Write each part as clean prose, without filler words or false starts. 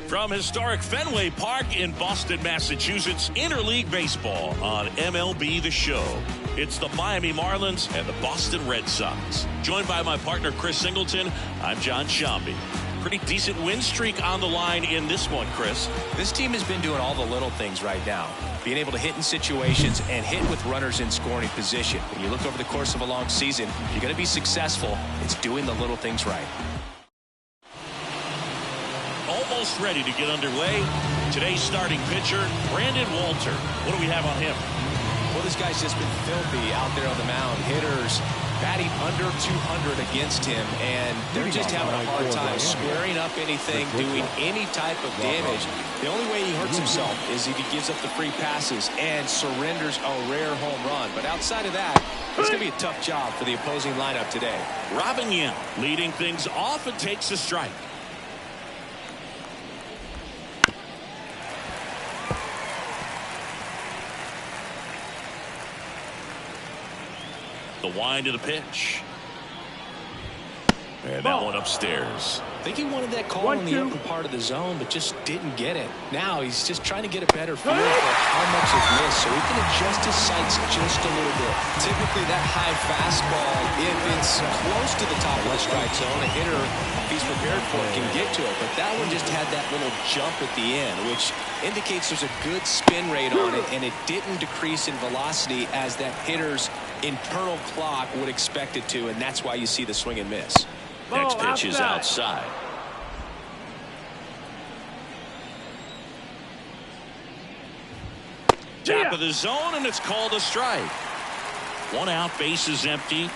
From historic Fenway Park in Boston, Massachusetts, interleague baseball on MLB The Show. It's the Miami Marlins and the Boston Red Sox. Joined by my partner, Chris Singleton, I'm John Shambi. Pretty decent win streak on the line in this one, Chris. This team has been doing all the little things right now. Being able to hit in situations and hit with runners in scoring position. When you look over the course of a long season, if you're going to be successful, it's doing the little things right. Almost ready to get underway. Today's starting pitcher, Brandon Walter. What do we have on him? Well, this guy's just been filthy out there on the mound. Hitters batting under 200 against him, and they're just having a hard time squaring up anything, doing any type of damage. The only way he hurts himself is if he gives up the free passes and surrenders a rare home run. But outside of that, it's going to be a tough job for the opposing lineup today. Robin Yount leading things off and takes a strike. The wind of the pitch. And that one upstairs. I think he wanted that call in the upper part of the zone, but just didn't get it. Now he's just trying to get a better feel for how much is missed, so he can adjust his sights just a little bit. Typically, that high fastball, if it's close to the top of the strike zone, a hitter, if he's prepared for it, can get to it. But that one just had that little jump at the end, which indicates there's a good spin rate on it, and it didn't decrease in velocity as that hitter's internal clock would expect it to, and that's why you see the swing and miss. Next pitch is outside. Top of the zone, and it's called a strike. One out, base is empty.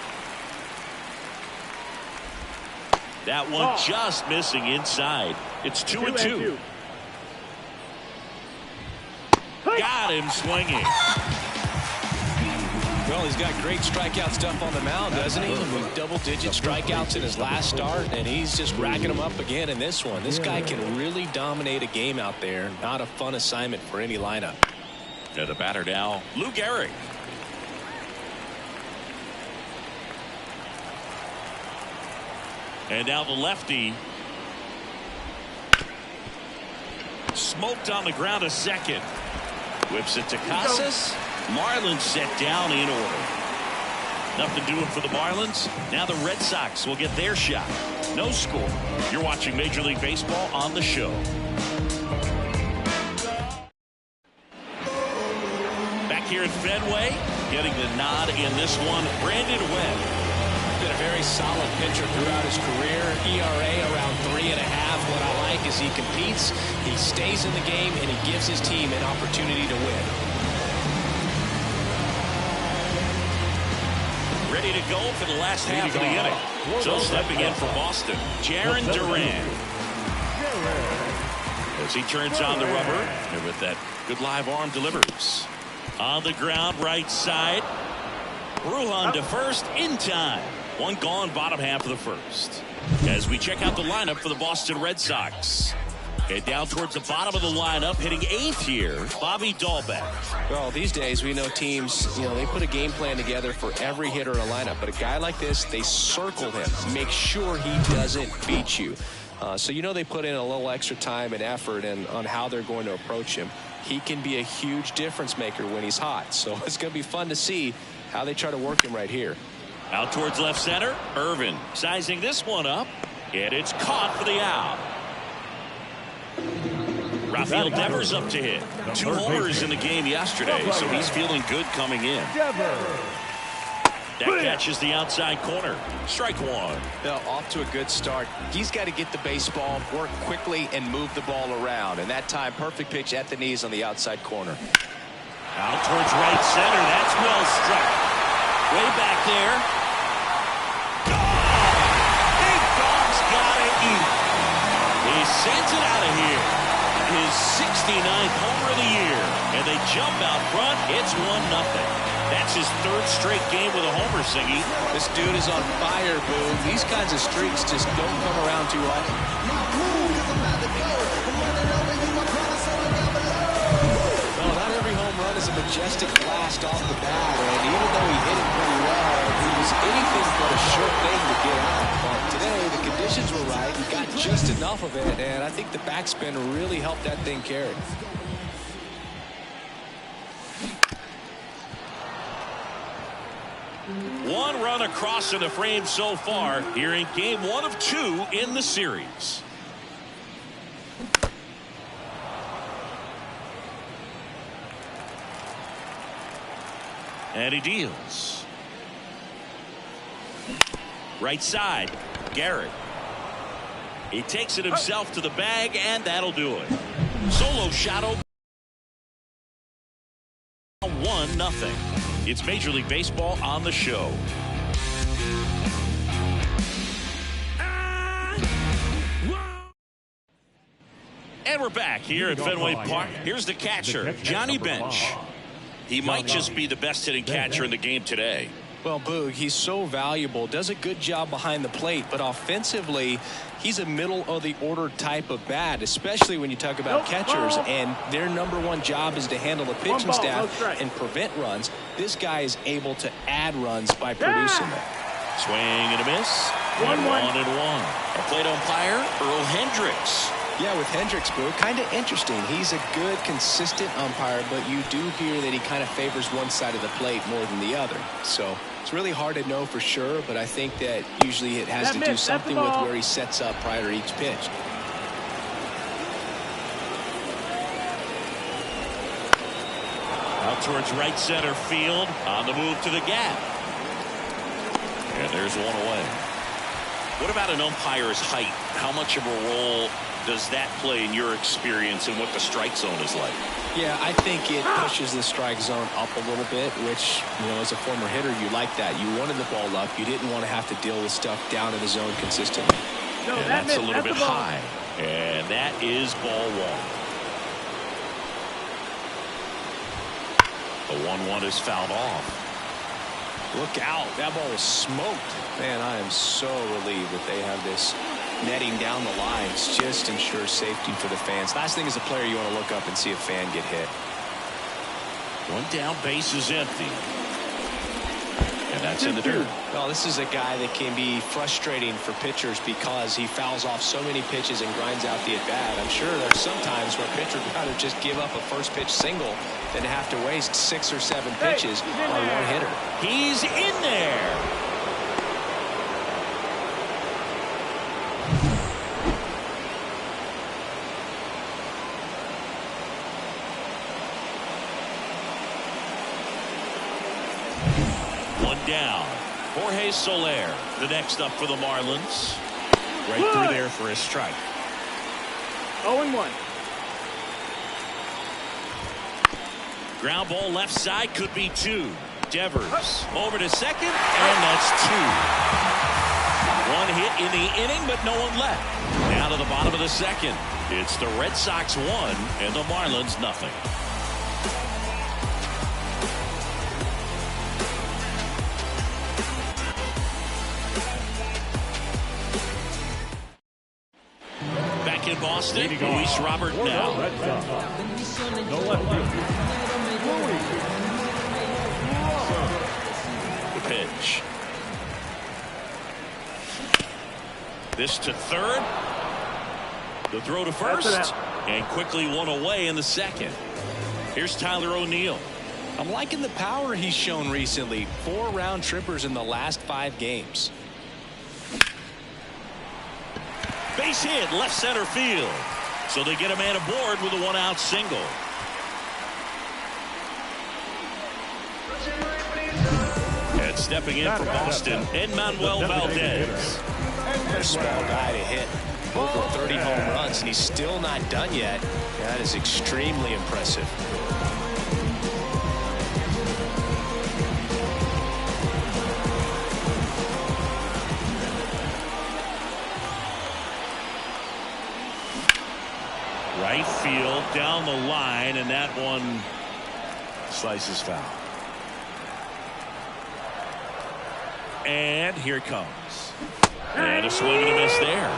That one just missing inside. It's 2-2. Got him swinging. Well, he's got great strikeout stuff on the mound, doesn't he? With double-digit strikeouts in his last start, and he's just racking them up again in this one. This guy can really dominate a game out there. Not a fun assignment for any lineup. And the batter now, Lou Gehrig. And now the lefty. Smoked on the ground a second. Whips it to Casas. Marlins set down in order. Nothing doing for the Marlins. Now the Red Sox will get their shot. No score. You're watching Major League Baseball on the Show. Back here at Fenway, getting the nod in this one, Brandon Webb. Been a very solid pitcher throughout his career. ERA around 3.5. What I like is he competes, he stays in the game, and he gives his team an opportunity to win. Ready to go for the last half of the inning. So stepping in for Boston, Jarren Duran. As he turns on the rubber, and with that good live arm delivers. On the ground, right side. Bruhan to first in time. One gone, bottom half of the first. As we check out the lineup for the Boston Red Sox. Head down towards the bottom of the lineup, hitting 8th here, Bobby Dahlbeck. Well, these days we know teams, they put a game plan together for every hitter in a lineup. But a guy like this, they circle him, make sure he doesn't beat you. So they put in a little extra time and effort on how they're going to approach him. He can be a huge difference maker when he's hot. So it's going to be fun to see how they try to work him right here. Out towards left center, Irvin sizing this one up, and it's caught for the out. Rafael Devers up to hit. 2 homers in the game yesterday, so he's feeling good coming in. That catches the outside corner. Strike one. Well, off to a good start. He's got to get the baseball, work quickly, and move the ball around. And that time, perfect pitch at the knees on the outside corner. Out towards right center. That's well struck. Way back there. Big Dog's got to eat. He sends it out of here. His 69th homer of the year. And they jump out front. It's 1-0. That's his 3rd straight game with a homer, Singy. This dude is on fire, Boone. These kinds of streaks just don't come around too often. Well, not every home run is a majestic blast off the bat, and even though he hit it pretty well, he was anything but a sure thing to get out. But today, the conditions were right. He got just enough of it, and I think the backspin really helped that thing carry. One run across in the frame so far here in game 1 of 2 in the series. And he deals. Right side, Garrett. He takes it himself to the bag, and that'll do it. Solo shot. 1-0. It's Major League Baseball on the show. And we're back here at Fenway Park. Here's the catcher, Johnny Bench. He might just be the best hitting catcher in the game today. Well, Boog, he's so valuable, does a good job behind the plate, but offensively, he's a middle-of-the-order type of bat, especially when you talk about catchers, and their #1 job is to handle the pitching staff and prevent runs. This guy is able to add runs by producing them. Swing and a miss. 1-1. A plate umpire, Earl Hendricks. Yeah, with Hendricks, Boog, kind of interesting. He's a good, consistent umpire, but you do hear that he kind of favors one side of the plate more than the other. So it's really hard to know for sure, but I think that usually it has to do something with where he sets up prior to each pitch. Out towards right center field on the move to the gap. And there's one away. What about an umpire's height? How much of a role does that play in your experience and what the strike zone is like? Yeah, I think it pushes the strike zone up a little bit, which, you know, as a former hitter, you like that. You wanted the ball up. You didn't want to have to deal with stuff down in the zone consistently. No, and that's a little bit high. And that is ball 1. The 1-1 is fouled off. Look out. That ball was smoked. Man, I am so relieved that they have this netting down the lines. Just ensures safety for the fans. Last thing as a player, you want to look up and see a fan get hit. One down, base is empty. And that's in the dirt. Well, this is a guy that can be frustrating for pitchers because he fouls off so many pitches and grinds out the at-bat. I'm sure there's some times where a pitcher would rather just give up a first pitch single than have to waste 6 or 7 pitches on one hitter. He's in there. One down. Jorge Soler, the next up for the Marlins. Right through there for a strike. 0-1. Ground ball left side, could be 2. Devers over to second, and that's 2. One hit in the inning, but no one left. Down to the bottom of the second. It's the Red Sox 1 and the Marlins nothing. Back in Boston, Luis Robert now. The pitch. This to third. The throw to first. And quickly one away in the second. Here's Tyler O'Neill. I'm liking the power he's shown recently. 4 round trippers in the last 5 games. Base hit, left center field. So they get a man aboard with a 1-out single. And stepping in for Boston, Enmanuel Valdez. A small guy to hit over 30 home runs, and he's still not done yet. That is extremely impressive. Right field, down the line, and that one slices foul. And here it comes. And a swing and a miss there.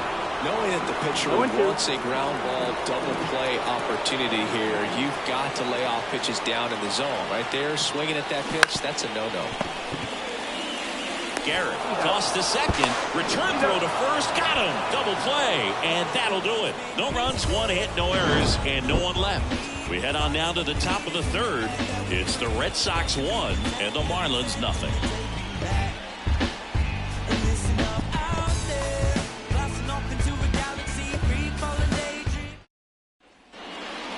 Knowing that the pitcher wants a ground ball double play opportunity here, you've got to lay off pitches down in the zone. Right there, swinging at that pitch, that's a no-no. Garrett. Toss to second. Return throw to first. Got him. Double play. And that'll do it. No runs, 1 hit, no errors, and no one left. We head on down to the top of the third. It's the Red Sox 1 and the Marlins nothing.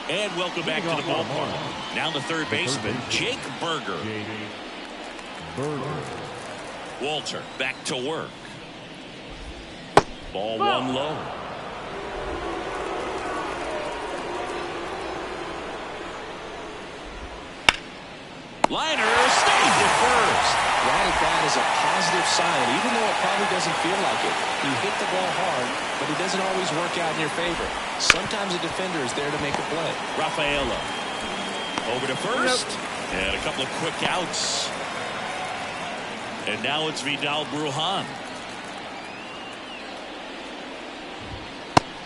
And welcome back to the ballpark. Now the third baseman, Jake Berger. Walter back to work. Ball one low. Liner stays at first. That at bat is a positive sign, even though it probably doesn't feel like it. He hit the ball hard, but it doesn't always work out in your favor. Sometimes a defender is there to make a play. Rafaela over to first, and a couple of quick outs. And now it's Vidal Brujan.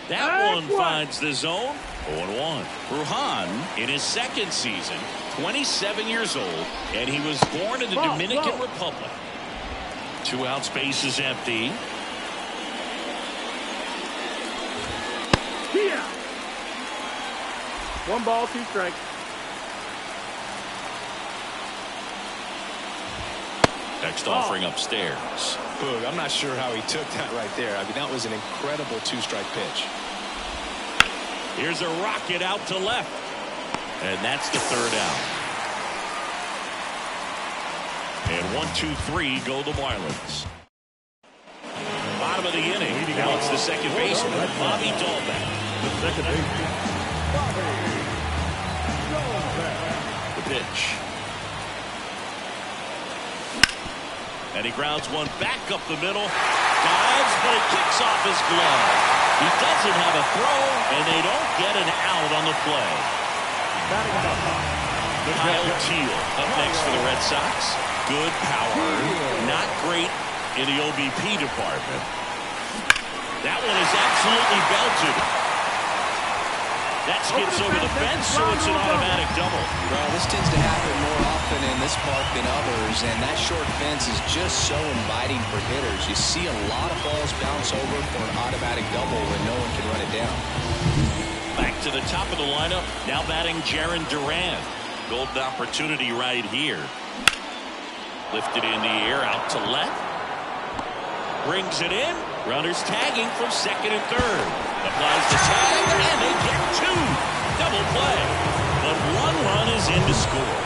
That one finds the zone. 0-1. Brujan in his second season, 27 years old, and he was born in the Dominican Republic. 2 outs, base is empty. Yeah. 1 ball, 2 strikes. Next offering upstairs. Boog, I'm not sure how he took that right there. I mean, that was an incredible 2-strike pitch. Here's a rocket out to left. And that's the third out. And 1, 2, 3 go the Marlins. Bottom of the inning. Now it's the second baseman, Bobby Dahlbeck. The second baseman, Bobby Dahlbeck. The pitch. And he grounds one back up the middle. Dives, but it kicks off his glove. He doesn't have a throw, and they don't get an out on the play. Kyle Teal up next for the Red Sox. Good power. Not great in the OBP department. That one is absolutely belted. That skips over the fence, so it's an automatic double. Well, this tends to happen more often in this park than others, and that short fence is just so inviting for hitters. You see a lot of balls bounce over for an automatic double when no one can run it down. Back to the top of the lineup. Now batting Jarren Duran. Golden opportunity right here. Lifted in the air, out to left. Brings it in. Runners tagging from second and third. Applies the tag, and they get 2. Double play. But 1 run is in to score.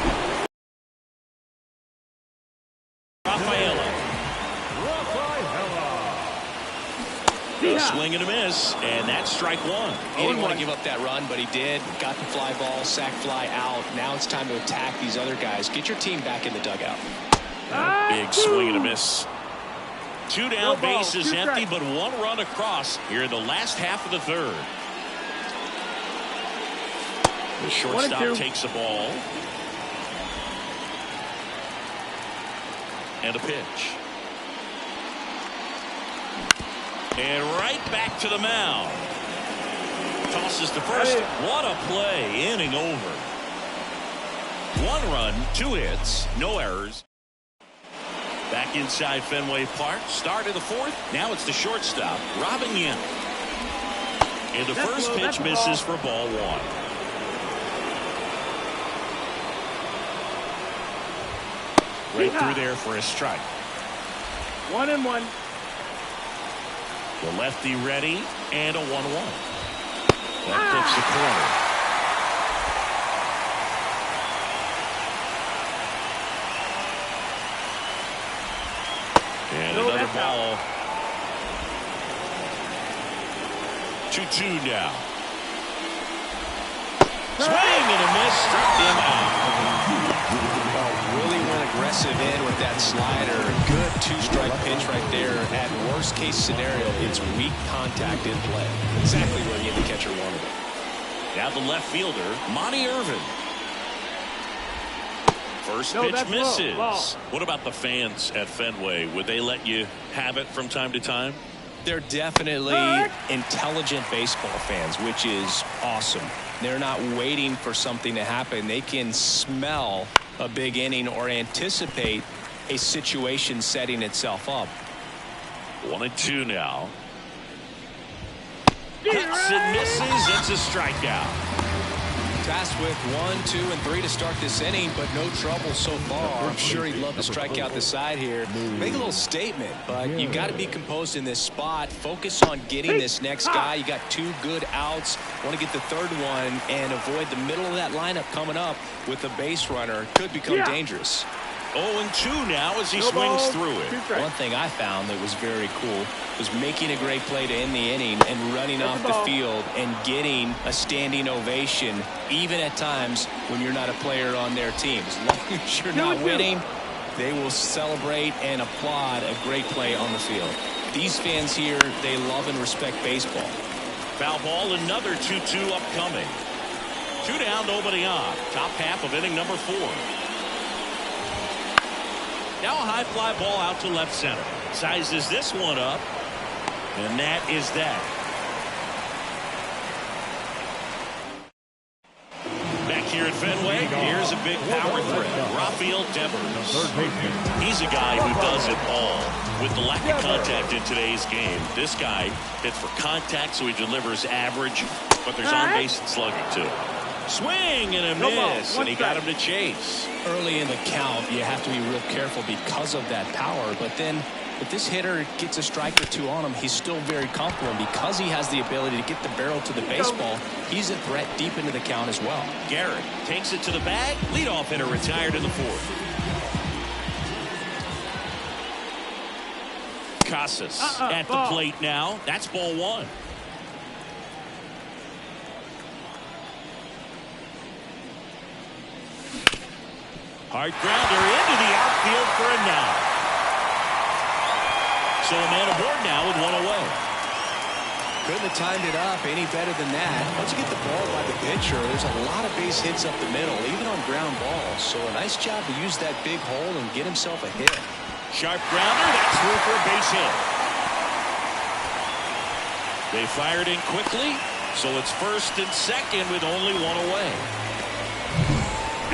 Rafaela. A swing and a miss, and that's strike 1. He didn't want to give up that run, but he did. Got the fly ball, sac fly out. Now it's time to attack these other guys. Get your team back in the dugout. Big swing and a miss. 2 down, bases empty, but 1 run across here in the last half of the third. The shortstop takes the ball. And a pitch. And right back to the mound. Tosses to first. What a play. Inning over. 1 run, 2 hits, no errors. Back inside Fenway Park. Start of the 4th. Now it's the shortstop, Robin Yen. And the first pitch misses for ball 1. Right through there for a strike. 1-1. The lefty ready, and a 1-1. That clips the corner. And another ball. 2-2 now. Swing and a miss. Struck him out. Really went aggressive in with that slider. Good 2-strike pitch right there. At worst case scenario, it's weak contact in play. Exactly where the catcher wanted it. Now the left fielder, Monty Irvin. First pitch misses. What about the fans at Fenway? Would they let you have it from time to time? They're definitely intelligent baseball fans, which is awesome. They're not waiting for something to happen. They can smell a big inning or anticipate a situation setting itself up. 1-2 now. Cuts and misses. It's a strikeout. Tasked with 1, 2, and 3 to start this inning, but no trouble so far. I'm sure he'd love to strike out the side here. Make a little statement, but you got to be composed in this spot. Focus on getting this next guy. You got 2 good outs. Want to get the third one and avoid the middle of that lineup coming up with a base runner. Could become dangerous. 0-2 now as he swings through it. One thing I found that was very cool was making a great play to end the inning and running off the field and getting a standing ovation, even at times when you're not a player on their team. As long as you're not winning, they will celebrate and applaud a great play on the field. These fans here, they love and respect baseball. Foul ball, another 2-2 upcoming. 2 down, nobody on. Top half of inning number 4. Now a high fly ball out to left center. Sizes this one up. And that is that. Back here at Fenway, here's a big power threat. Rafael Devers. He's a guy who does it all. With the lack of contact in today's game, this guy hits for contact, so he delivers average, but there's on base and slugging too. Swing and a miss, and he got him to chase. Early in the count, you have to be real careful because of that power, but then if this hitter gets a strike or 2 on him, he's still very comfortable. And because he has the ability to get the barrel to the baseball, he's a threat deep into the count as well. Garrett takes it to the bag. Leadoff hitter retired in the 4th. Casas at the plate now. That's ball 1. Hard grounder into the outfield for a knock. So a man aboard now with 1 away. Couldn't have timed it up any better than that. Once you get the ball by the pitcher, there's a lot of base hits up the middle, even on ground balls. So a nice job to use that big hole and get himself a hit. Sharp grounder. That's through for a base hit. They fired in quickly, so it's first and second with only 1 away.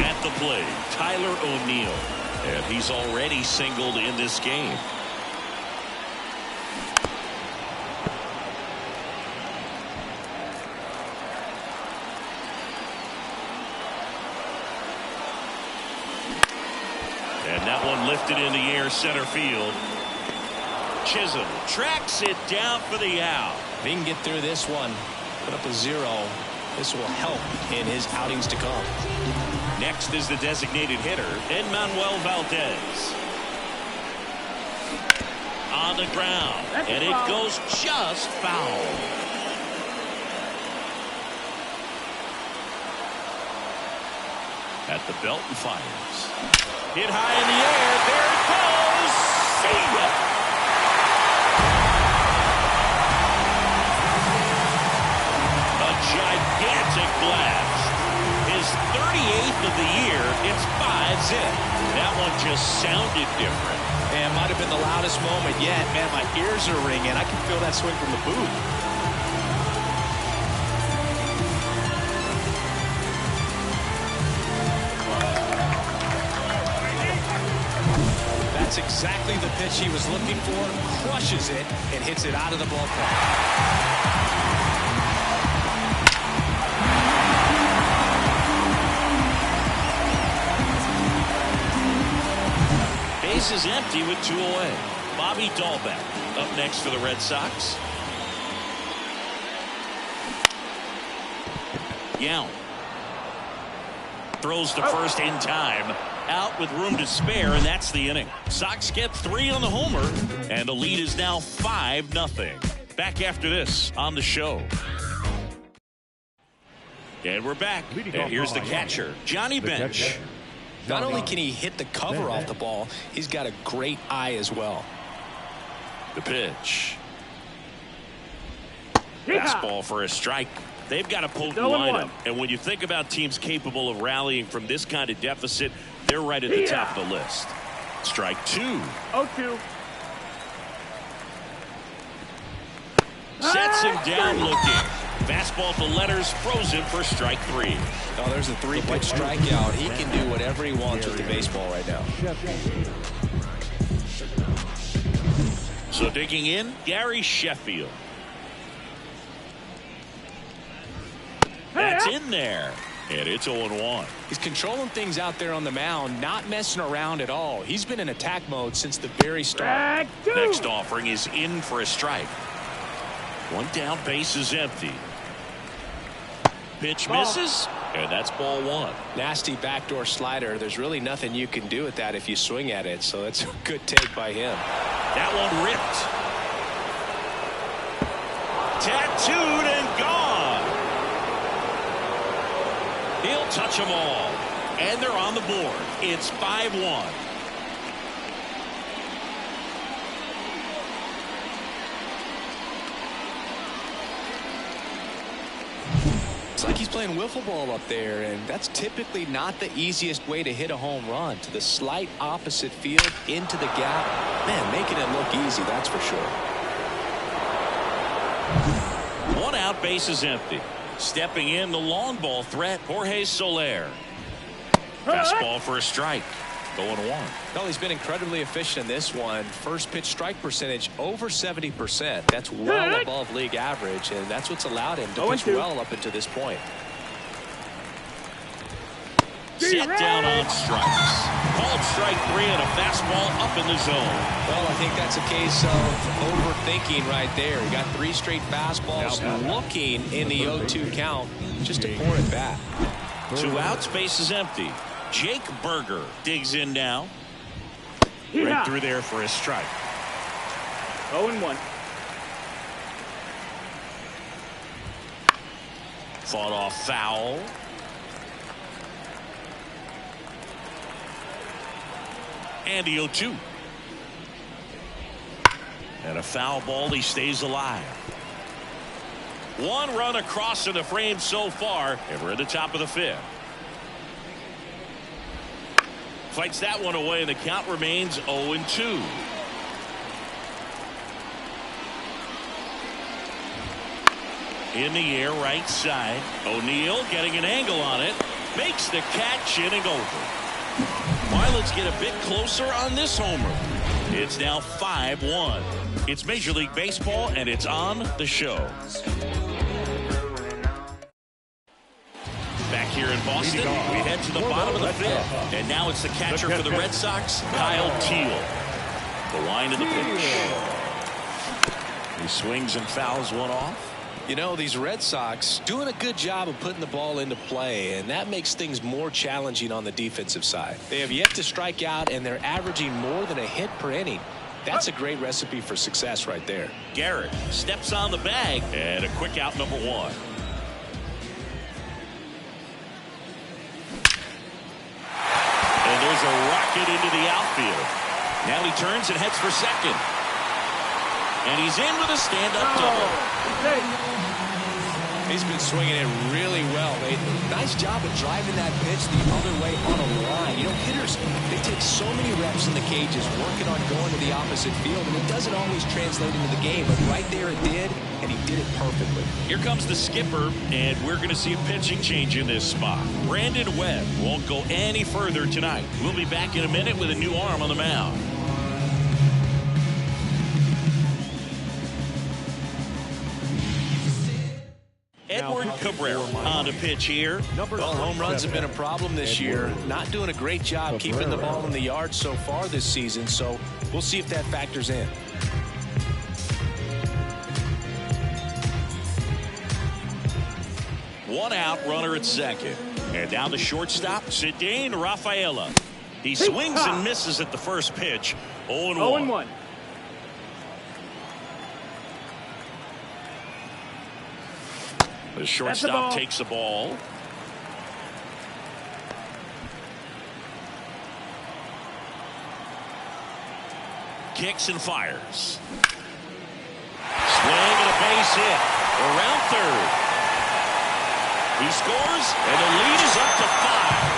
At the plate, Tyler O'Neill, and he's already singled in this game. And that one lifted in the air center field. Chisholm tracks it down for the out. If he can get through this one, put up a 0, this will help in his outings to come. Next is the designated hitter, Emmanuel Valdez. On the ground, and it goes just foul. At the belt and fires. Hit high in the air. There it goes. See ya. A gigantic blast. His 38th of the year. It's 5 zip. That one just sounded different. Man, might have been the loudest moment yet. Man, my ears are ringing. I can feel that swing from the booth. That's exactly the pitch he was looking for. Crushes it and hits it out of the ballpark. Base is empty with 2 away. Bobby Dahlbeck up next for the Red Sox. Young throws to first in time. Out with room to spare, and that's the inning. Sox get 3 on the homer, and the lead is now 5-0. Back after this on the show. And we're back. And here's the catcher, Johnny Bench. Not only can he hit the cover off the ball, he's got a great eye as well. The pitch. That's ball for a strike. They've got a potent lineup. And when you think about teams capable of rallying from this kind of deficit, they're right at the top of the list. Strike 2. 0-2. Sets him down looking. Fastball to letters, frozen for strike 3. Oh, there's a 3-pitch strikeout. He can do whatever he wants with the baseball right now. So digging in, Gary Sheffield. That's in there. And it's 0-1. He's controlling things out there on the mound, not messing around at all. He's been in attack mode since the very start. Next offering is in for a strike. One down, base is empty. Pitch misses, and that's ball one. Nasty backdoor slider. There's really nothing you can do with that if you swing at it, so it's a good take by him. That one ripped. Tattooed and gone. He'll touch them all. And they're on the board. It's 5-1. It's like he's playing wiffle ball up there, and that's typically not the easiest way to hit a home run. To the slight opposite field, into the gap. Man, making it look easy, that's for sure. One out, base is empty. Stepping in, the long ball threat, Jorge Soler. Fastball for a strike. 0-1. Well, he's been incredibly efficient in this one. First pitch strike percentage over 70%. That's well above league average, and that's what's allowed him to pitch well up until this point. Set down on strikes. Called strike 3 and a fastball up in the zone. Well, I think that's a case of overthinking right there. He got 3 straight fastballs looking in the 0-2 count just to pour it back. 2 outs, base is empty. Jake Berger digs in now. Right through there for a strike. 0-1. Fought off foul. And the 0-2. And a foul ball. He stays alive. 1 run across in the frame so far. And we're at the top of the 5th. Fights that one away, and the count remains 0-2. In the air, right side. O'Neill getting an angle on it. Makes the catch, inning over. Well, let's get a bit closer on this homer. It's now 5-1. It's Major League Baseball, and it's on the show. Back here in Boston, we head to the bottom of the 5th. And now it's the catcher for the Red Sox, Kyle Teal. The line of the pitch. He swings and fouls one off. You know, these Red Sox doing a good job of putting the ball into play, and that makes things more challenging on the defensive side. They have yet to strike out, and they're averaging more than a hit per inning. That's a great recipe for success right there. Garrett steps on the bag, and a quick out, number 1. And there's a rocket into the outfield. Now he turns and heads for second. And he's in with a stand-up double. He's been swinging it really well lately. Nice job of driving that pitch the other way on a line. You know, hitters, they take so many reps in the cages working on going to the opposite field, and it doesn't always translate into the game. But right there it did, and he did it perfectly. Here comes the skipper, and we're going to see a pitching change in this spot. Brandon Webb won't go any further tonight. We'll be back in a minute with a new arm on the mound. Edward Cabrera on to pitch here. Well, home runs have been a problem this year. Not doing a great job keeping the ball in the yard so far this season, so we'll see if that factors in. One out, runner at second. And now the shortstop, Cedane Rafaela. He swings and misses at the first pitch. 0-1. The shortstop takes the ball. Kicks and fires. Swing and a base hit. Around third. He scores, and the lead is up to 5.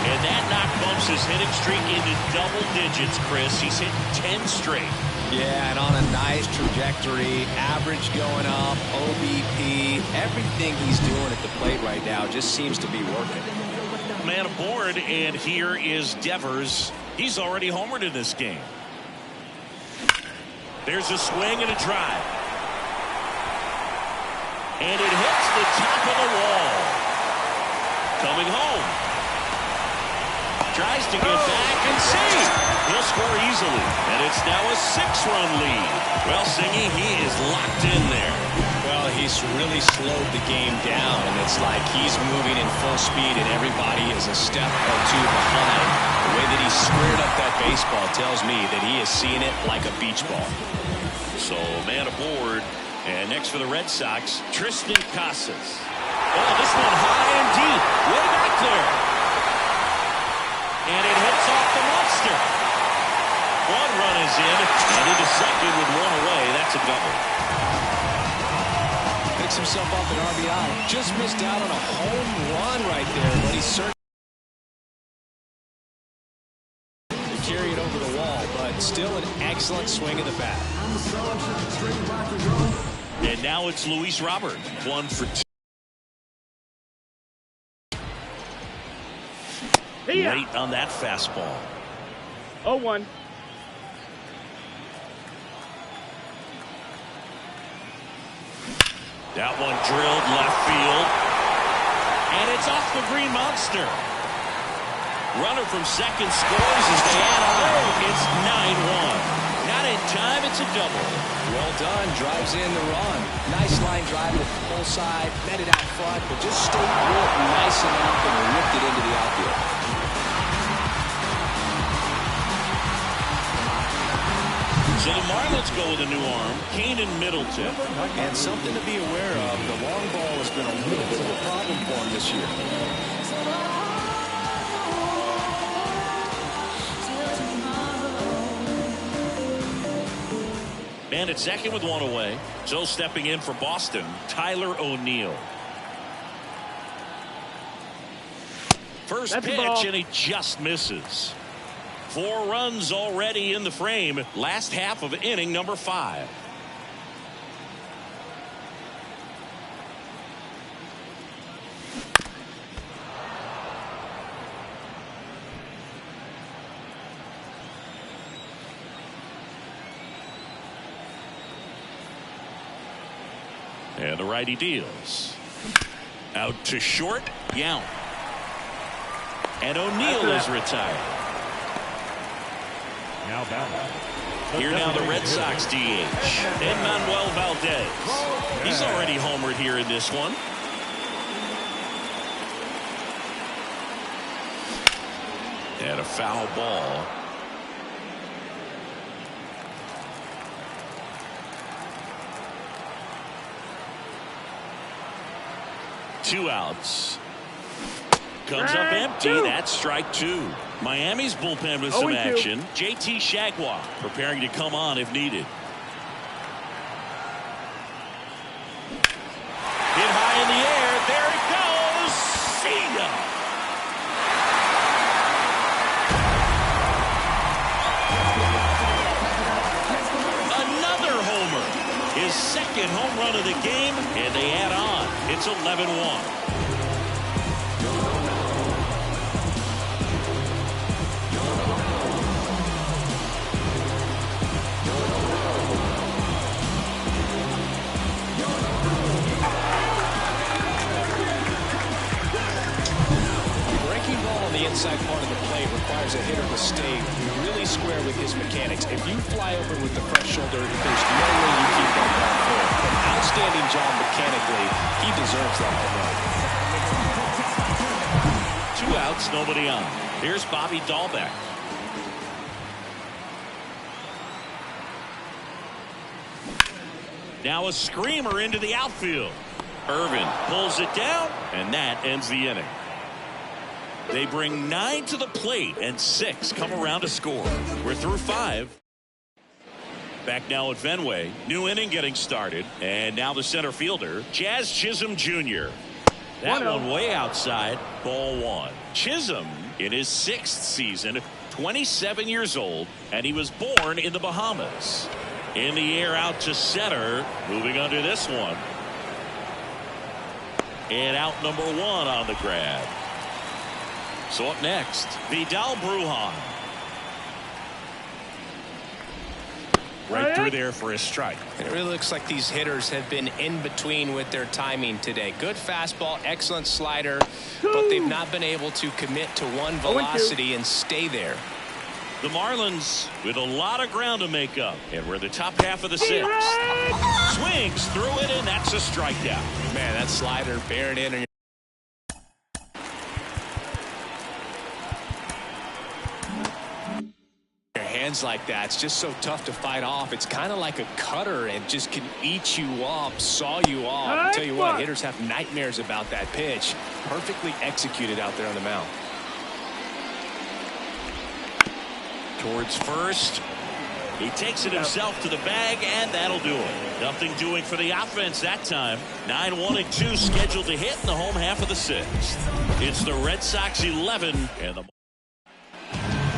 And that knock bumps his hitting streak into double digits, Chris. He's hit 10 straight. Yeah, and on a nice trajectory, average going up, OBP, everything he's doing at the plate right now just seems to be working. Man aboard, and here is Devers. He's already homered in this game. There's a swing and a drive. And it hits the top of the wall. Coming home. Tries to get back and see. He'll score easily. And it's now a 6-run lead. Well, Singy, he is locked in there. Well, he's really slowed the game down, and it's like he's moving in full speed, and everybody is a step or two behind. The way that he squared up that baseball tells me that he is seeing it like a beach ball. So, man aboard. And next for the Red Sox, Tristan Casas. Oh, this one high and deep. Way back there. And it hits off the monster. One run is in, and into second with one away. That's a double. Picks himself off an RBI. Just missed out on a home run right there, but he's certainly to carry it over the wall, but still an excellent swing of the bat. And now it's Luis Robert. 1 for 2. Late on that fastball. 0-1. That one drilled left field. And it's off the green monster. Runner from second scores as they add on. It's 9-1. Not in time, it's a double. Well done, drives in the run. Nice line drive with the full side, met it out front, but just stayed real nice enough and ripped it into the outfield. So the Marlins go with a new arm, Keenan Middleton. And something to be aware of, the long ball has been a little bit of a problem for him this year. And at second with one away. So stepping in for Boston, Tyler O'Neill. First pitch, and he just misses. 4 runs already in the frame. Last half of inning number 5. And the righty deals. Out to short, Yount. And O'Neill is retired. Now batting. Here now the Red Sox DH, Emmanuel Valdez. He's already homered here in this one. And a foul ball. Two outs. Comes up empty. That's strike 2. Miami's bullpen with some action. JT Shagwar preparing to come on if needed. Hit high in the air. There it goes. See ya. Another homer. His second home run of the game, and they add on. It's 11-1. Inside part of the plate requires a hitter to stay really square with his mechanics. If you fly over with the front shoulder, there's no way you keep that ball fair. An outstanding job mechanically. He deserves that home run. 2 outs, nobody on. Here's Bobby Dahlbeck. Now a screamer into the outfield. Irvin pulls it down, and that ends the inning. They bring 9 to the plate, and 6 come around to score. We're through 5. Back now at Fenway. New inning getting started. And now the center fielder, Jazz Chisholm Jr. That one way outside. Ball 1. Chisholm in his 6th season, 27 years old, and he was born in the Bahamas. In the air out to center. Moving under this one. And out number 1 on the grab. So up next, Vidal Brujan. right through there for a strike. And it really looks like these hitters have been in between with their timing today. Good fastball, excellent slider, but they've not been able to commit to one velocity and stay there. The Marlins with a lot of ground to make up, and we're the top half of the sixth. Swings through it, and that's a strikeout. Man, that slider bearing in. Your hands like that, it's just so tough to fight off. It's kind of like a cutter and just can eat you up, saw you off. I'll tell you what, hitters have nightmares about that pitch. Perfectly executed out there on the mound. Towards first. He takes it himself to the bag, and that'll do it. Nothing doing for the offense that time. 9-1-2 scheduled to hit in the home half of the sixth. It's the Red Sox 11 and the.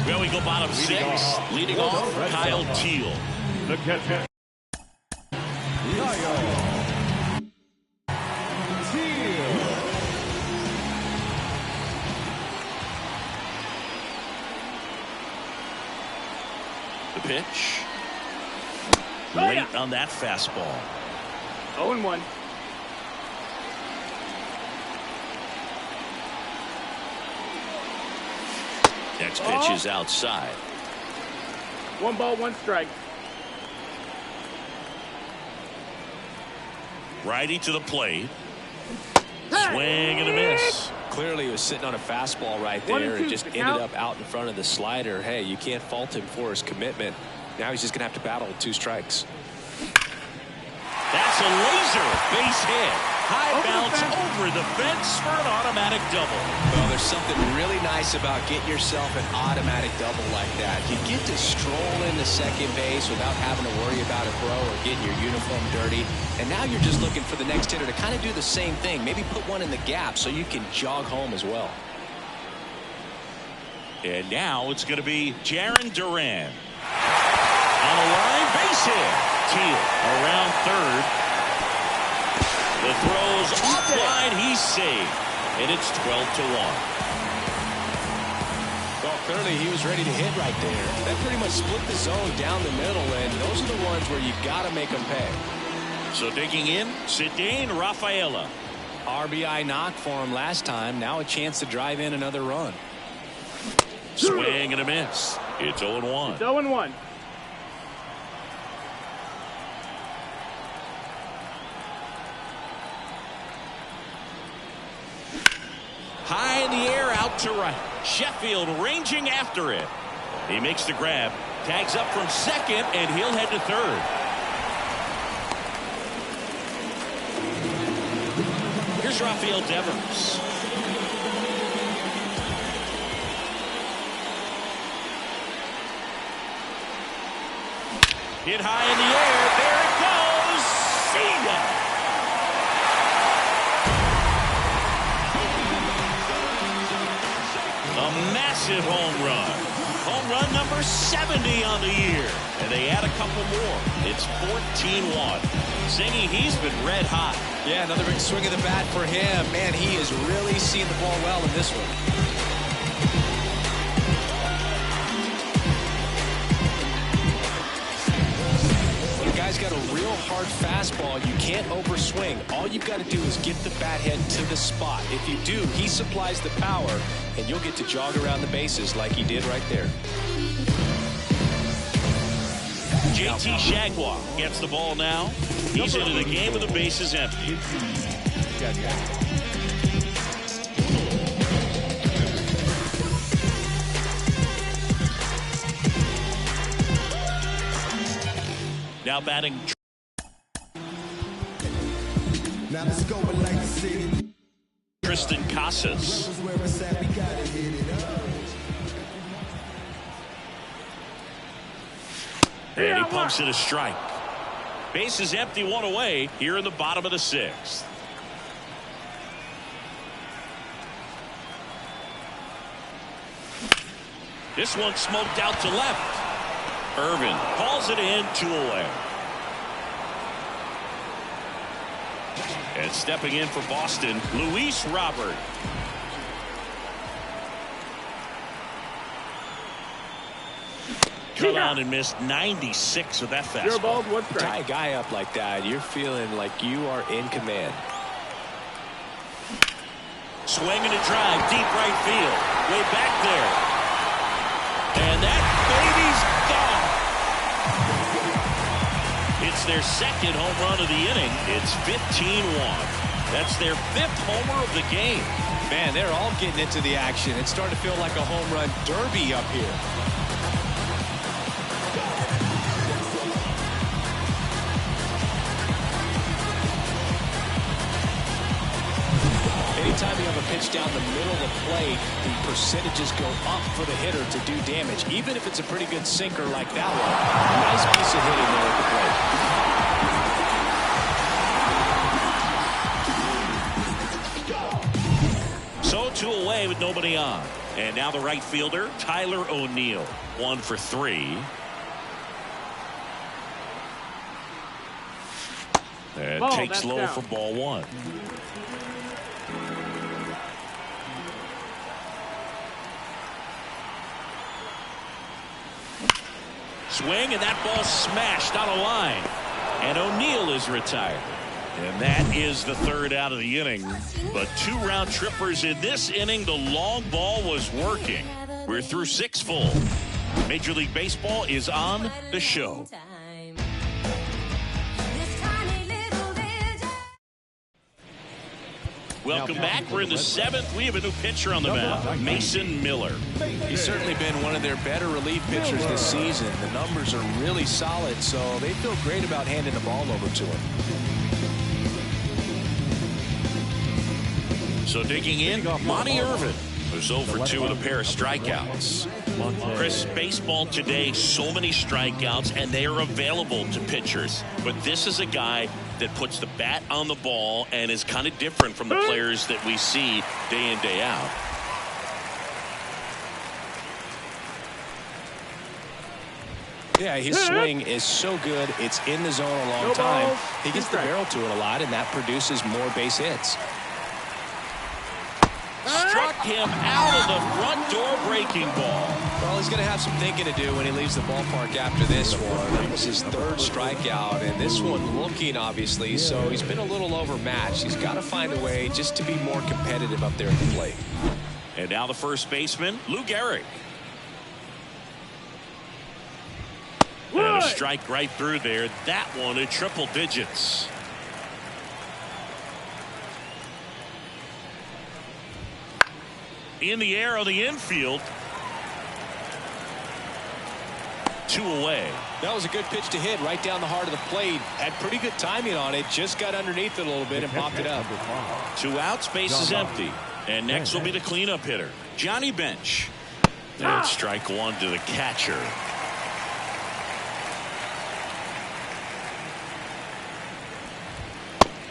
Well, we go bottom six. Leading off, Kyle Teal. The catcher. The pitch. Late on that fastball. 0-1. Next pitch is outside. 1 ball, 1 strike. Righty to the plate. Swing and a miss. Clearly he was sitting on a fastball right there and just ended up out in front of the slider. Hey, you can't fault him for his commitment. Now he's just going to have to battle with 2 strikes. That's a laser base hit. High bounce over the fence for an automatic double. Well, there's something really nice about getting yourself an automatic double like that. You get to stroll into second base without having to worry about a throw or getting your uniform dirty. And now you're just looking for the next hitter to kind of do the same thing. Maybe put one in the gap so you can jog home as well. And now it's going to be Jarren Duran. On the line, base hit. Teal around third. The throw's offline, he's saved, and it's 12-1. Well, clearly he was ready to hit right there. That pretty much split the zone down the middle, and those are the ones where you got to make them pay. So digging in, Cedane Rafaela. RBI knock for him last time. Now a chance to drive in another run. Swing and a miss. It's 0-1. It's 0-1. High in the air, out to right. Sheffield ranging after it. He makes the grab, tags up from second, and he'll head to third. Here's Rafael Devers. Hit high in the air. There it goes. See ya. A massive home run. Home run number 70 on the year. And they add a couple more. It's 14-1. Zingy, he's been red hot. Yeah, another big swing of the bat for him. Man, he is really seeing the ball well in this one. The guy's got a real hard fastball. You can't overswing. All you've got to do is get the bat head to the spot. If you do, he supplies the power, and you'll get to jog around the bases like he did right there. JT Jaguar gets the ball now. He's into the game with the bases empty. Now batting. Now let's go and like the city. Tristan Casas. And he pumps it a strike. Base is empty, 1 away here in the bottom of the sixth. This one smoked out to left. Irvin calls it in, 2 away. And stepping in for Boston, Luis Robert. cut on and missed 96 with that Zero fastball. balls, one Tie a strike. guy up like that, you're feeling like you are in command. Swing and a drive, deep right field. Way back there. And that baby's gone. It's their second home run of the inning. It's 15-1. That's their 5th homer of the game. Man, they're all getting into the action. It's starting to feel like a home run derby up here. Anytime you have a pitch down the middle of the plate, the percentages go up for the hitter to do damage, even if it's a pretty good sinker like that one. Nice piece of hitting there at the plate. So 2 away with nobody on. And now the right fielder, Tyler O'Neill. 1 for 3. And Ball, takes that's low down. for ball 1. Swing, and that ball smashed out of line. And O'Neill is retired. And that is the 3rd out of the inning. But 2 round trippers in this inning. The long ball was working. We're through 6 full. Major League Baseball is on the show. Welcome back. We're in the 7th. We have a new pitcher on the mound, Mason Miller. He's certainly been one of their better relief pitchers this season. The numbers are really solid, so they feel great about handing the ball over to him. So digging in, Monty Irvin, who's 0 for 2 with a pair of strikeouts. Chris, baseball today, so many strikeouts, and they are available to pitchers. But this is a guy that puts the bat on the ball and is kind of different from the players that we see day in, day out. Yeah, his swing is so good. It's in the zone a long time. He gets the barrel to it a lot, and that produces more base hits. Struck him out of the front door breaking ball. Well, he's going to have some thinking to do when he leaves the ballpark after this one. That was his 3rd strikeout, and this one looking, obviously, so he's been a little overmatched. He's got to find a way just to be more competitive up there at the plate. And now the first baseman, Lou Gehrig. And a strike right through there. That one in triple digits. In the air on the infield. 2 away. That was a good pitch to hit right down the heart of the plate. Had pretty good timing on it. Just got underneath it a little bit and popped it up. 2 outs, base is empty. And next will be the cleanup hitter, Johnny Bench. And strike 1 to the catcher.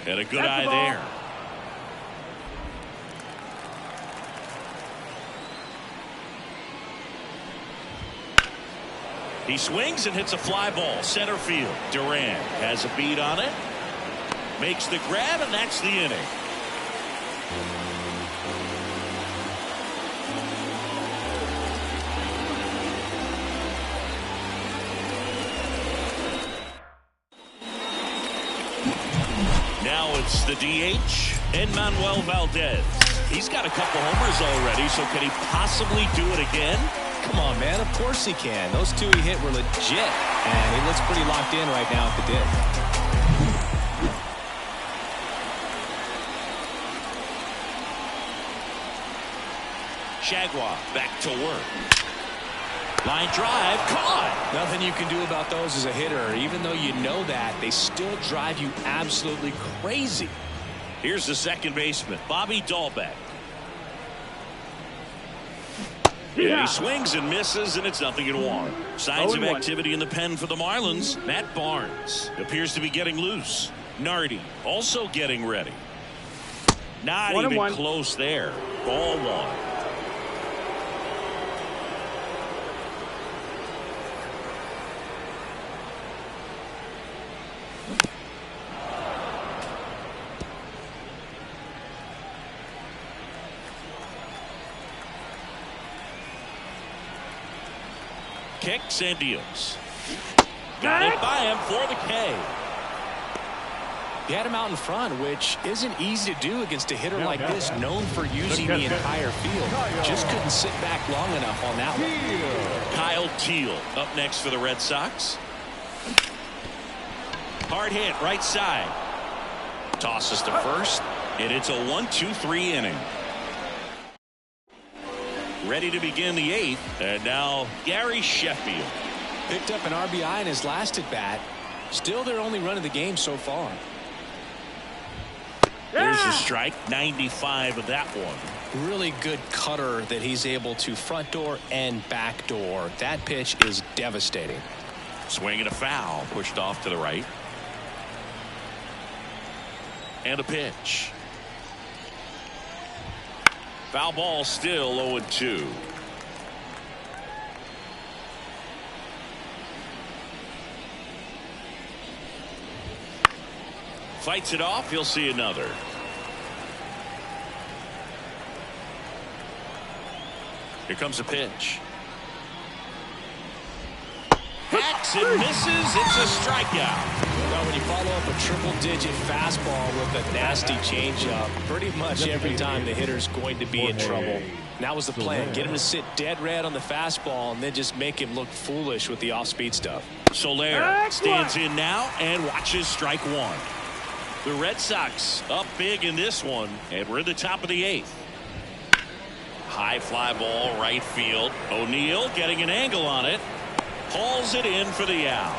And a good eye there. He swings and hits a fly ball center field. Duran has a beat on it, makes the grab, and that's the inning. Now it's the DH, Enmanuel Valdez. He's got a couple homers already, so can he possibly do it again? Come on, man. Of course he can. Those 2 he hit were legit, and he looks pretty locked in right now at the dip. Jaguar back to work. Line drive, caught. Nothing you can do about those as a hitter. Even though you know that, they still drive you absolutely crazy. Here's the second baseman, Bobby Dahlbeck. Yeah, he swings and misses, and it's 0-1. Signs of activity in the pen for the Marlins. Matt Barnes appears to be getting loose. Nardi also getting ready. Not even close there. Ball 1. kicks and deals. Got it by him for the K. He had him out in front, which isn't easy to do against a hitter like this, known for using the entire field. Just couldn't sit back long enough on that one. Kyle Teal up next for the Red Sox. Hard hit right side. Tosses to first, and it's a 1-2-3 inning. Ready to begin the 8th, and now Gary Sheffield. Picked up an RBI in his last at bat. Still their only run of the game so far. There's a strike, 95 of that one. Really good cutter that he's able to front door and back door. That pitch is devastating. Swing and a foul, pushed off to the right. And a pitch. Foul ball, still 0-2. Fights it off. He'll see another. Here comes a pitch. Hacks and misses. It's a strikeout. Well, when you follow up a triple-digit fastball with a nasty changeup, pretty much every time the hitter's going to be in trouble. And that was the plan. Get him to sit dead red on the fastball and then just make him look foolish with the off-speed stuff. Soler stands in now and watches strike one. The Red Sox up big in this one, and we're in the top of the 8th. High fly ball right field. O'Neill getting an angle on it. Hauls it in for the out.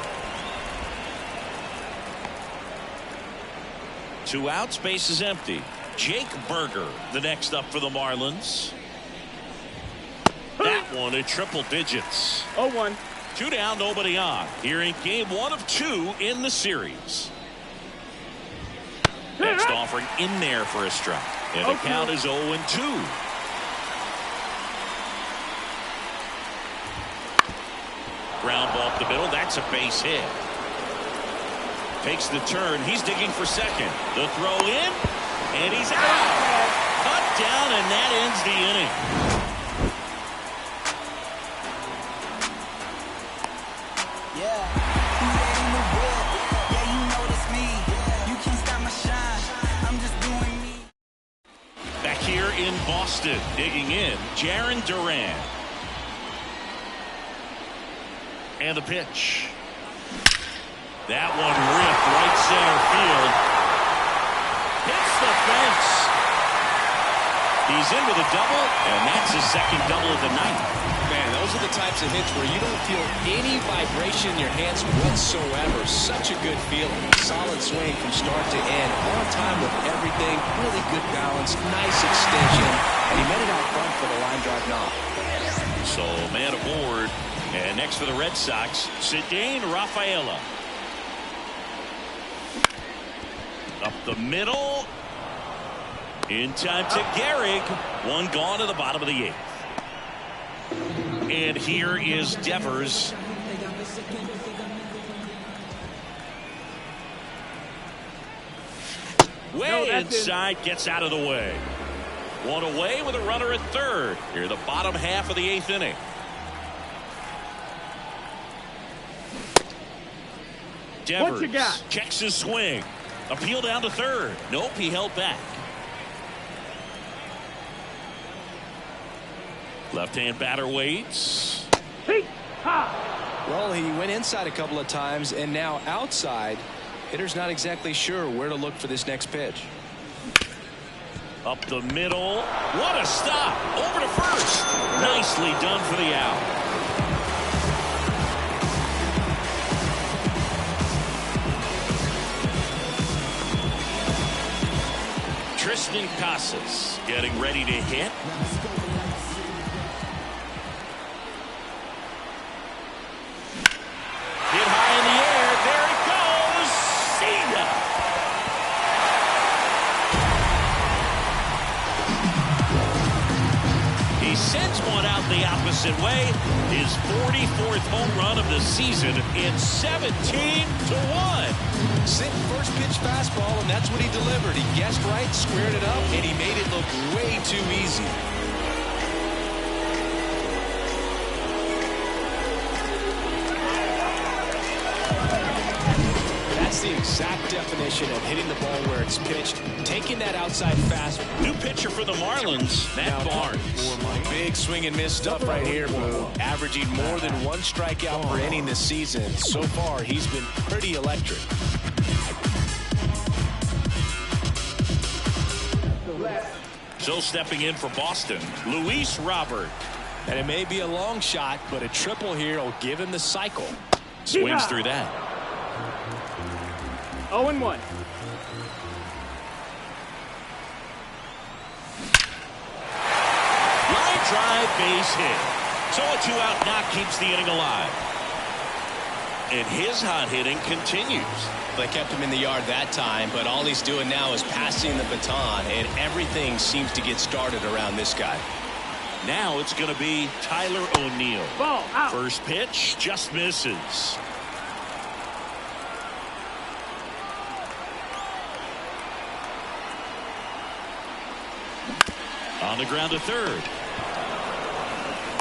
2 outs, base is empty. Jake Berger, the next up for the Marlins. That one at triple digits. 0-1. 2 down, nobody on. Here in game 1 of 2 in the series. Next offering in there for a strike. And the count is 0-2. Ground ball up the middle. That's a base hit. Takes the turn. He's digging for second. The throw in. And he's out. Cut down, and that ends the inning. In Boston, digging in, Jarren Duran. And the pitch. That one ripped right center field. Hits the fence. He's in with a double, and that's his second double of the night. Man, those are the types of hits where you don't feel any vibration in your hands whatsoever. Such a good feeling. Solid swing from start to end. On time with everything. Really good balance. Nice extension. And he made it out front for the line drive knock. So man aboard. And next for the Red Sox, Cedane Rafaela. Up the middle. In time to Gehrig. One gone to the bottom of the 8th. And here is Devers. Way inside, gets out of the way. One away with a runner at third. Here the bottom half of the 8th inning. Devers what you got? checks his swing. Appeal down to third. Nope, he held back. Left-hand batter waits. Well, he went inside a couple of times, and now outside. Hitter's not exactly sure where to look for this next pitch. Up the middle. What a stop. Over to first. Nicely done for the out. Tristan Casas getting ready to hit. Hit high in the air. There it goes. See ya. He sends one out the opposite way. His 44th home run of the season in 17-1. Sent first pitch fastball, and that's what he delivered. He guessed right, squared it up, and he made it look way too easy. exact definition of hitting the ball where it's pitched, taking that outside fastball. New pitcher for the Marlins, Matt Barnes. Big swing and miss stuff right here, Boo. Averaging more than one strikeout per inning this season. So far, he's been pretty electric. So stepping in for Boston, Luis Robert. And it may be a long shot, but a triple here will give him the cycle. Swings through that. 0-1. Line drive, base hit. So a 2-out knock keeps the inning alive. And his hot hitting continues. They kept him in the yard that time, but all he's doing now is passing the baton, and everything seems to get started around this guy. Now it's going to be Tyler O'Neill. Ball out. First pitch just misses. On the ground to third.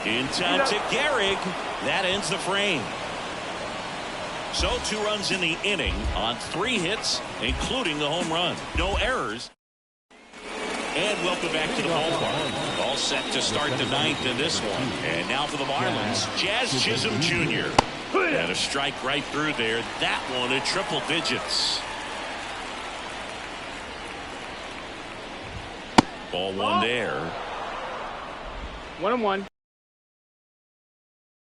In time to Gehrig. That ends the frame. So 2 runs in the inning on 3 hits, including the home run. No errors. And welcome back to the ballpark. All set to start the 9th in this one. And now for the Marlins, Jazz Chisholm Jr. And a strike right through there. That one at triple digits. Ball 1 there. 1-1.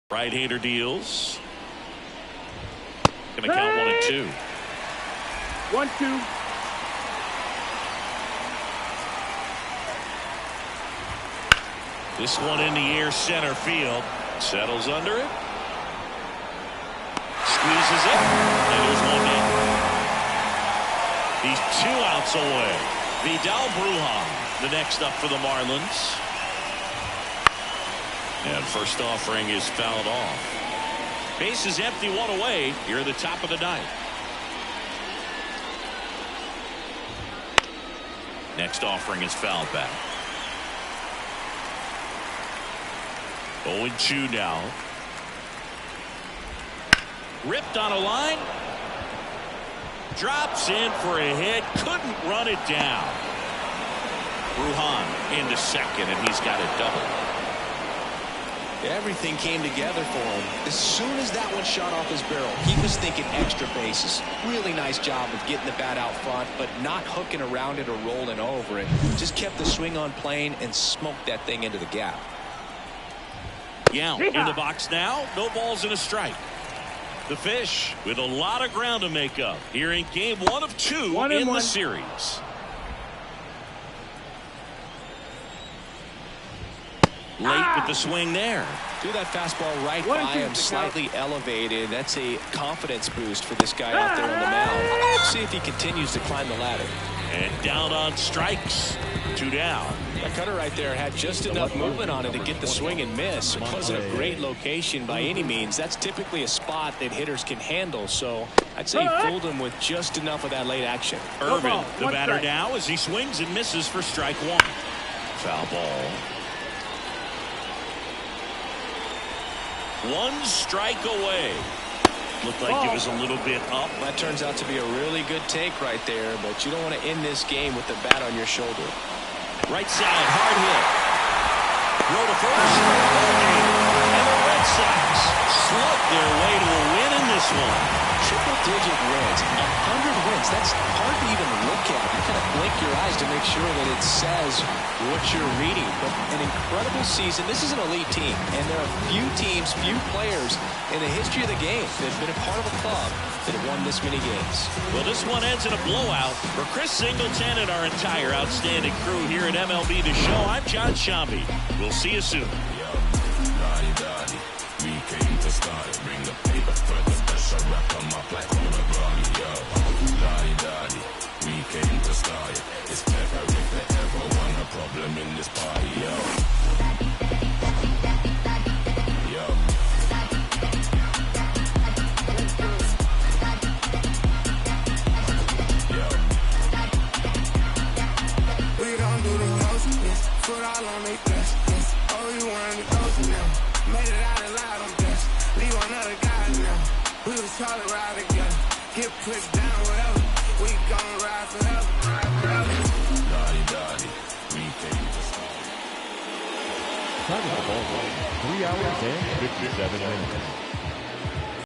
Right-hander deals. Going to count 1-2. 1-2. This one in the air, center field. Settles under it. Squeezes it. And there's 1 down. He's 2 outs away. Vidal Brujan, the next up for the Marlins. And first offering is fouled off. Base is empty, 1 away here at the top of the 9th. Next offering is fouled back. 0-2 now. Ripped on a line. Drops in for a hit. Couldn't run it down. Brujan into second, and he's got a double. Everything came together for him. As soon as that one shot off his barrel, he was thinking extra bases. Really nice job of getting the bat out front, but not hooking around it or rolling over it. Just kept the swing on plane and smoked that thing into the gap. Yount in the box now. No balls and a strike. The Fish with a lot of ground to make up here in game 1 of 2 in the series. Late with the swing there. Threw that fastball right by him, slightly elevated. That's a confidence boost for this guy out there on the mound. Let's see if he continues to climb the ladder. And down on strikes. 2 down. That cutter right there had just enough movement on it to get the swing and miss. It wasn't a great location by any means. That's typically a spot that hitters can handle. So I'd say he fooled him with just enough of that late action. Irvin, the batter now, as he swings and misses for strike 1. Foul ball. 1 strike away. Looked like it was a little bit up. That turns out to be a really good take right there, but you don't want to end this game with the bat on your shoulder. Right side, hard hit. Throw to first. And the Red Sox slug their way to a win in this one. Triple-digit wins, 100 wins. That's hard to even look at. You kind of blink your eyes to make sure that it says what you're reading. But an incredible season. This is an elite team, and there are few teams, few players in the history of the game that have been a part of a club that have won this many games. Well, this one ends in a blowout. For Chris Singleton and our entire outstanding crew here at MLB The Show, I'm John Shambi. We'll see you soon. We came to start it, bring the paper for the pressure, wrap them up like on the ground, yo. Daddy, we came to start it. It's clever if they ever want a problem in this party, yo. Yo. Yo. We gon' do the most, yes. Put all on me, yes, yes. Oh, you want to go now. Made it out alive, I'm blessed. Leave another guy now. We was solid ride together. Get pushed down, whatever. We gon' ride forever. Daddy, daddy, we came to start. Time of the ball game, 3 hours and 57 minutes.